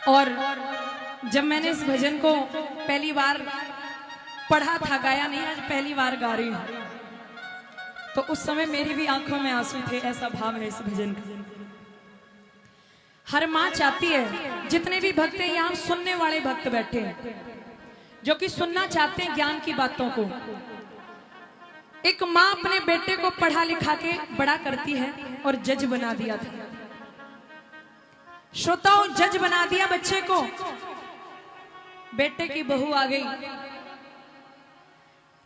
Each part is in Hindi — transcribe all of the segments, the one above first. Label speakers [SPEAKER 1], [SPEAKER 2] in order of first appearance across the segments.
[SPEAKER 1] और जब मैंने इस भजन को पहली बार पढ़ा था, गाया नहीं, आज पहली बार गा रही हूं, तो उस समय मेरी भी आंखों में आंसू थे। ऐसा भाव है इस भजन का। हर माँ चाहती है, जितने भी भक्त हैं यहाँ सुनने वाले भक्त बैठे हैं जो कि सुनना चाहते हैं ज्ञान की बातों को। एक माँ अपने बेटे को पढ़ा लिखा के बड़ा करती है और जज बना दिया था। श्रोताओं, जज बना दिया बच्चे को। बेटे की बहू आ गई,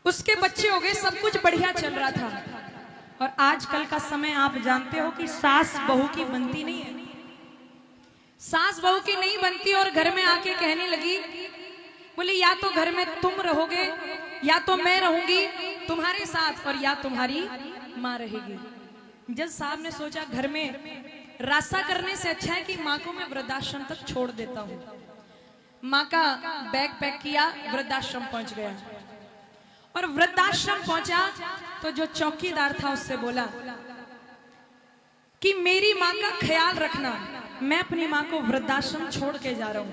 [SPEAKER 1] उसके बच्चे हो गए, सब कुछ बढ़िया चल रहा था। और आजकल का समय आप जानते हो कि सास बहू की बनती नहीं है, सास बहू की नहीं बनती। और घर में आके कहने लगी, बोली या तो घर में तुम रहोगे या तो मैं रहूंगी तुम्हारे साथ, और या तुम्हारी माँ रहेगी। जज साहब ने सोचा घर में रास्ता करने से अच्छा है कि माँ को मैं वृद्धाश्रम तक छोड़ देता हूँ। माँ का बैग पैक किया, वृद्धाश्रम पहुंच गया। और वृद्धाश्रम पहुंचा तो जो चौकीदार था उससे बोला कि मेरी माँ का ख्याल रखना, मैं अपनी माँ को वृद्धाश्रम छोड़ के जा रहा हूं।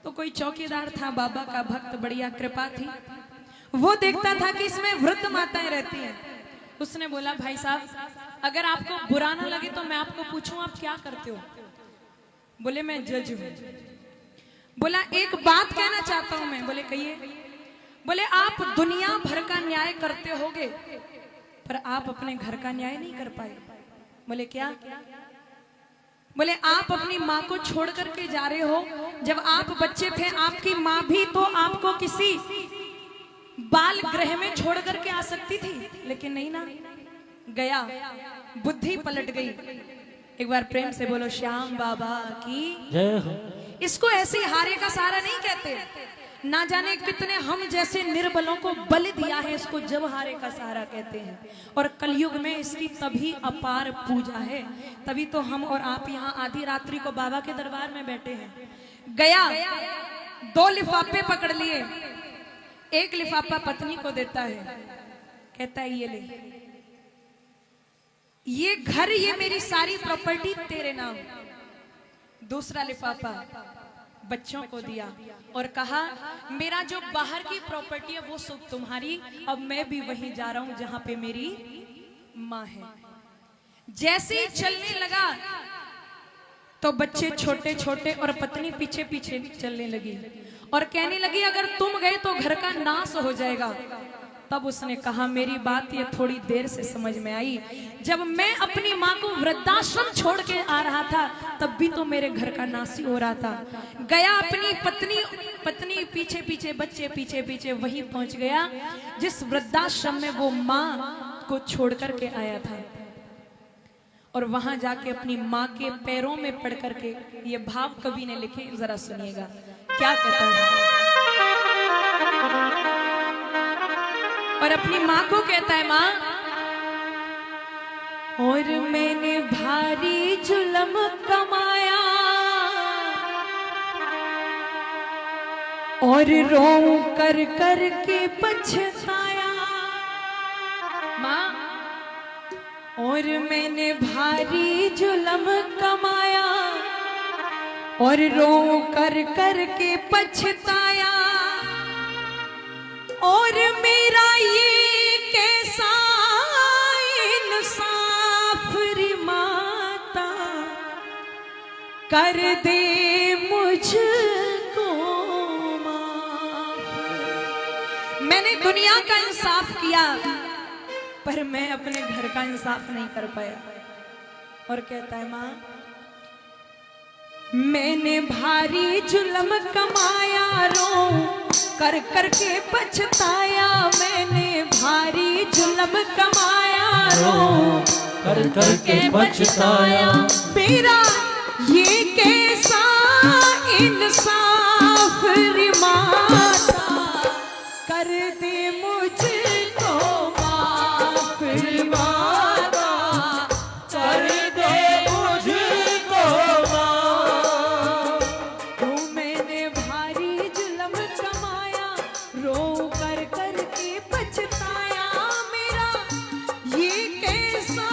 [SPEAKER 1] तो कोई चौकीदार था, बाबा का भक्त, बढ़िया कृपा थी, वो देखता था कि इसमें वृद्ध माताएं रहती हैं। उसने बोला भाई साहब, अगर आपको बुरा ना लगे तो मैं आपको पूछूं आप क्या करते हो? बोले मैं जज हूं। बोला एक बात कहना चाहता हूं मैं। बोले कहिए। बोले आप दुनिया भर का न्याय करते होगे पर आप अपने घर का न्याय नहीं कर पाए। बोले क्या? बोले आप अपनी माँ को छोड़ करके जा रहे हो। जब आप बच्चे थे आपकी माँ भी तो आपको किसी बाल गृह में छोड़ करके आ सकती थी, लेकिन नहीं ना, गया, बुद्धि पलट गई। एक बार प्रेम से बोलो श्याम बाबा की जय हो। इसको ऐसे हारे का सहारा नहीं कहते, ना जाने कितने हम जैसे निर्बलों को बलि दिया है, इसको जब हारे का सहारा कहते हैं। और कलयुग में इसकी तभी अपार पूजा है, तभी तो हम और आप यहाँ आधी रात्रि को बाबा के दरबार में बैठे हैं। गया, 2 लिफाफे पकड़ लिए, एक लिफाफा पत्नी को देता है, कहता है ये ले, ये घर, ये मेरी सारी प्रॉपर्टी तेरे नाम। दूसरा लिफाफा बच्चों को दिया और कहा मेरा जो बाहर की प्रॉपर्टी है वो सब तुम्हारी, अब मैं भी वहीं जा रहा हूं जहां पे मेरी माँ है। जैसे ही चलने लगा तो बच्चे छोटे छोटे और पत्नी पीछे पीछे चलने लगी और कहने लगी अगर तुम गए तो घर का नाश हो जाएगा। तब उसने कहा मेरी बात ये थोड़ी देर से समझ में आई, जब मैं अपनी माँ को वृद्धाश्रम छोड़ के आ रहा था तब भी तो मेरे घर का नाश ही हो रहा था। गया, अपनी पत्नी पीछे पीछे, बच्चे पीछे पीछे वहीं पहुंच गया जिस वृद्धाश्रम में वो माँ को छोड़ करके आया था। और वहां जाके अपनी माँ के पैरों में पड़ करके ये भाव कवि ने लिखे, जरा सुनिएगा क्या कहता है। और अपनी माँ को कहता है माँ, और मैंने भारी जुल्म कमाया और रो कर कर के पछताया। माँ, और मैंने भारी जुल्म कमाया और रो कर कर के पछताया, और मेरा ये कैसा इंसाफ रे माता, कर दे मुझको माफ। मैंने दुनिया का इंसाफ किया पर मैं अपने घर का इंसाफ नहीं कर पाया। और कहता है माँ, मैंने भारी जुल्म कमाया, रो कर कर के पछताया, मैंने भारी जुल्म कमाया, रो कर कर के पछताया, मेरा ये कैसा इंसाफ रे माता, कर दे मुझको माफ रे माता, कर दे मुझको माफ। तो मैंने भारी जुल्म कमाया, रो कर कर के पछताया, मेरा ये कैसा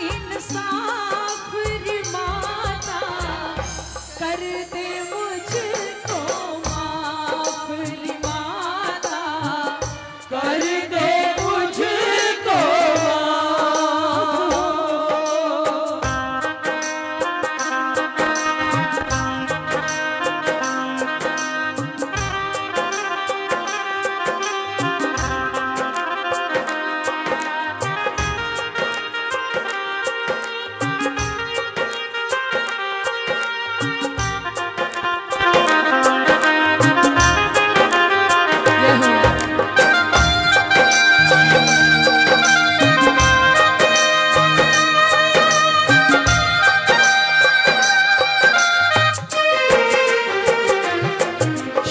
[SPEAKER 1] इंसाफ रे माता, दे मुझको माफ रे माता,
[SPEAKER 2] कर दे मुझको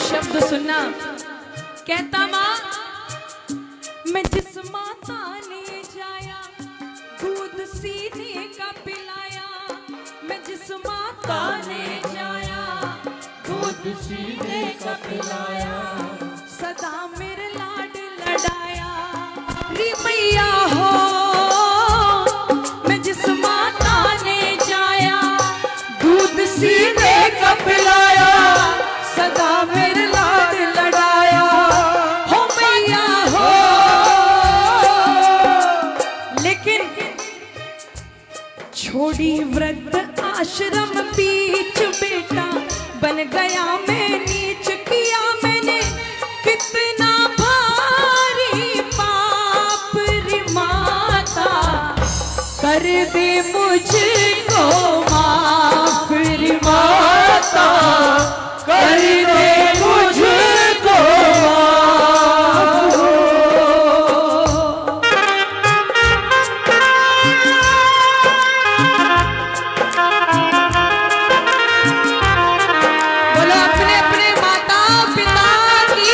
[SPEAKER 1] शब्द सुनना। कहता माँ मैं जिस माता ने जाया दूध सीने का पिलाया, मैं जिस माता ने जाया दूध सीने का पिलाया, सदा मेरे लाड लड़ाया रे मैया हो। मैं जिस माता ने जाया दूध सीने का पिलाया, सदा मेरे लाड लड़ाया हो मैया हो। लेकिन छोड़ी वृद्ध आश्रम बीच बेटा बन गया मैं नीच, किया मैंने कितना भारी पाप रे माता, कर दे मुझको माफ रे माता,
[SPEAKER 2] कर दे मुझको
[SPEAKER 1] बोलो अपने अपने माता पिता की।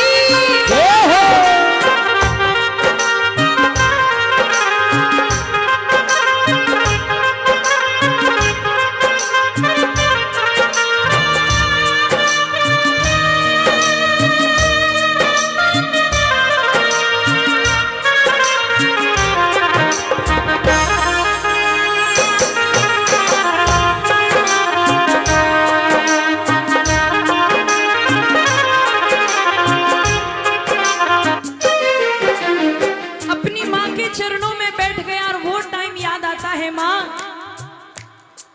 [SPEAKER 1] अपनी माँ के चरणों में बैठ गया और वो टाइम याद आता है। माँ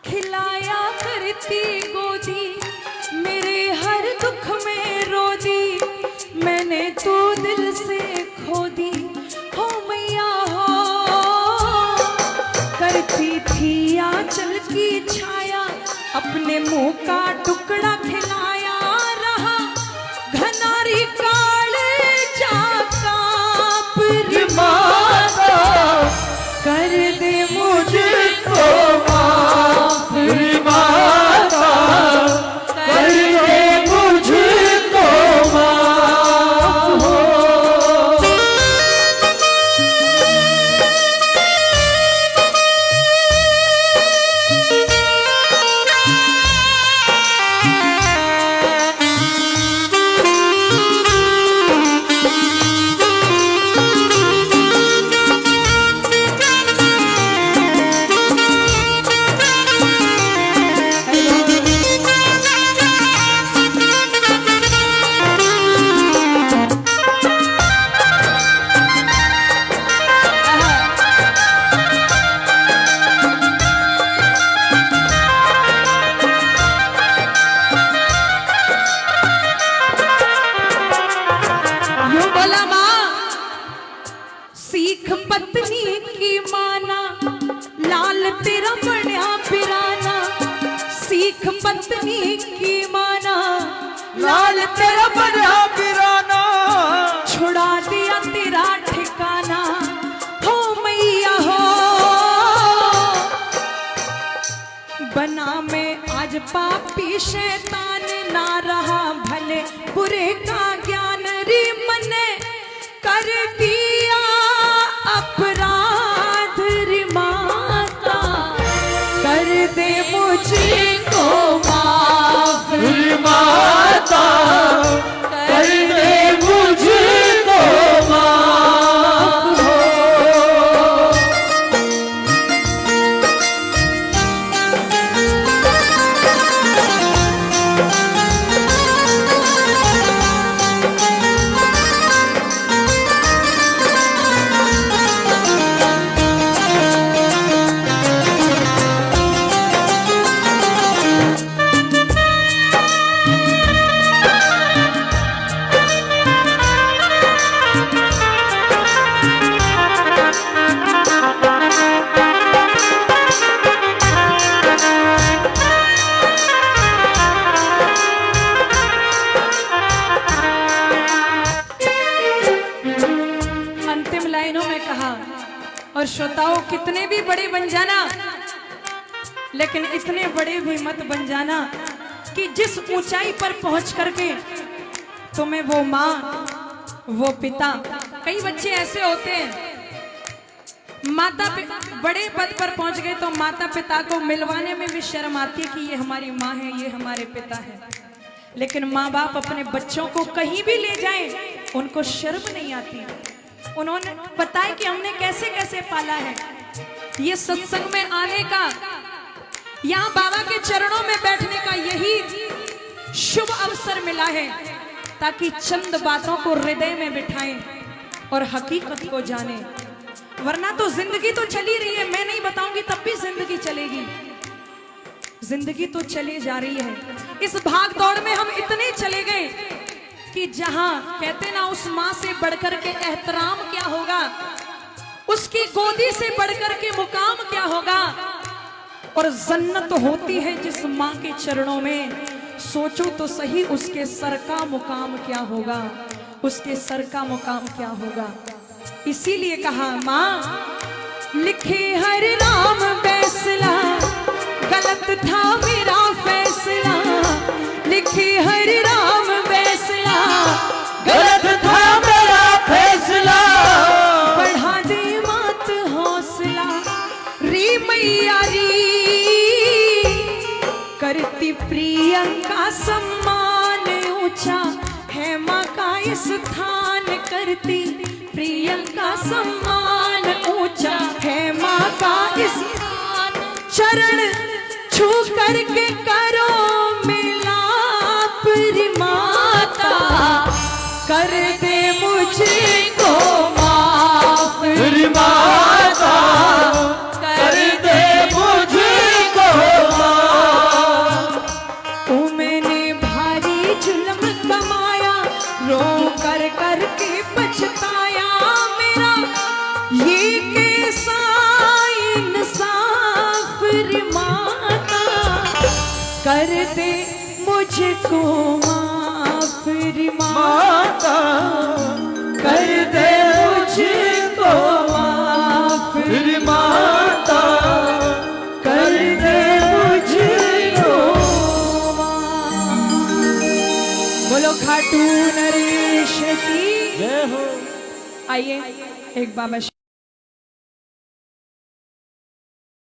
[SPEAKER 1] खिलाया करती गोदी, मेरे हर दुख में रो दी, मैंने तो दिल से खो दी हो मैया हो। करती थी आंचल की छाया, अपने मुंह का टुकड़ा खिलाया रहा, घनारी काले कांप रे माता, कर दे मुझको माफ रे माता,
[SPEAKER 2] कर दे मुझको माफ हो।
[SPEAKER 1] सीख पत्नी की माना, लाल तेरा बढ़िया पिराना, सीख पत्नी की माना, लाल तेरा बढ़िया पिराना, छुड़ा दिया तेरा ठिकाना हो मैया हो। बना मैं आज पापी शैतान, ना रहा भले बुरे का ज्ञान, रे मने कर दिया अपराध रे माता, कर दे मुझको माफ रे माता,
[SPEAKER 2] कर दे मुझको माफ हो।
[SPEAKER 1] श्रोताओं, कितने भी बड़े बन जाना, लेकिन इतने बड़े भी मत बन जाना कि जिस ऊंचाई पर पहुंच करके तुम्हें वो माँ, वो पिता, कई बच्चे ऐसे होते हैं बड़े पद पर पहुंच गए तो माता पिता को मिलवाने में भी शर्म आती है कि ये हमारी माँ है, ये हमारे पिता है। लेकिन माँ बाप अपने बच्चों को कहीं भी ले जाएं, उनको शर्म नहीं आती। उन्होंने बताया कि हमने कैसे कैसे पाला है। ये सत्संग में आने का, यहाँ बाबा के चरणों में बैठने का यही शुभ अवसर मिला है ताकि चंद बातों को हृदय में बिठाएं और हकीकत को जानें। वरना तो जिंदगी तो चली रही है, मैं नहीं बताऊंगी तब भी जिंदगी चलेगी। जिंदगी तो चली जा रही है। इस भाग दौड़ में हम इतने चले गए कि जहां कहते ना उस माँ से बढ़कर के एहतराम क्या होगा, उसकी गोदी से बढ़कर के मुकाम क्या होगा, और जन्नत होती है जिस माँ के चरणों में। सोचो तो सही उसके सर का मुकाम क्या होगा, उसके सर का मुकाम क्या होगा। इसीलिए कहा माँ लिखे हर नाम फैसला, गलत था मेरा फैसला। लिखे हर नाम फैसला,
[SPEAKER 2] गलत था मेरा फैसला।
[SPEAKER 1] बढ़ा दे मत हौसला री मैया री, करती प्रियंका सम्मान ऊंचा है माँ का स्थान। करती प्रियंका सम्मान ऊंचा है माँ का स्थान। चरण छू करके करो मिलाप रे माता, कर दे मुझको माफ
[SPEAKER 2] रे माता, कर दे मुझको माफ।
[SPEAKER 1] ओ मैंने भारी जुल्म कमाया, रो कर करके पछताया। मेरा ये कैसा इंसाफ रे माता, कर दे मुझको माफ रे माता,
[SPEAKER 2] कर दे मुझको
[SPEAKER 1] माफ
[SPEAKER 2] रे माता,
[SPEAKER 1] कर दे मुझको माफ। बोलो खाटू नरेश की
[SPEAKER 2] जय हो।
[SPEAKER 1] आइए एक बाबा